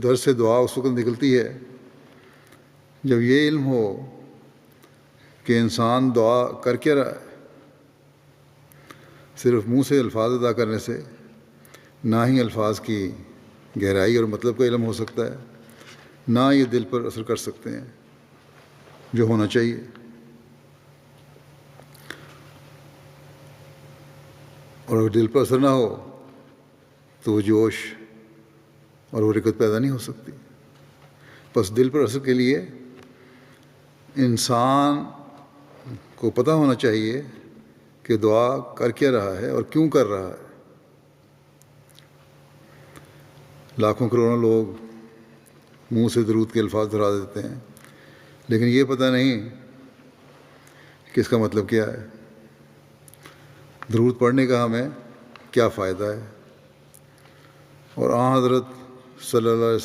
در سے دعا اس وقت نکلتی ہے جب یہ علم ہو کہ انسان دعا کر کے رہا ہے. صرف منہ سے الفاظ ادا کرنے سے نہ ہی الفاظ کی گہرائی اور مطلب کا علم ہو سکتا ہے، نہ یہ دل پر اثر کر سکتے ہیں جو ہونا چاہیے. اور اگر دل پر اثر نہ ہو تو وہ جوش اور وہ رغبت پیدا نہیں ہو سکتی. بس دل پر اثر کے لیے انسان کو پتہ ہونا چاہیے کہ دعا کر کیا رہا ہے اور کیوں کر رہا ہے. لاکھوں کروڑوں لوگ منہ سے درود کے الفاظ دہرا دیتے ہیں، لیکن یہ پتہ نہیں کہ اس کا مطلب کیا ہے، درود پڑھنے کا ہمیں کیا فائدہ ہے. اور آن حضرت صلی اللہ علیہ وسلم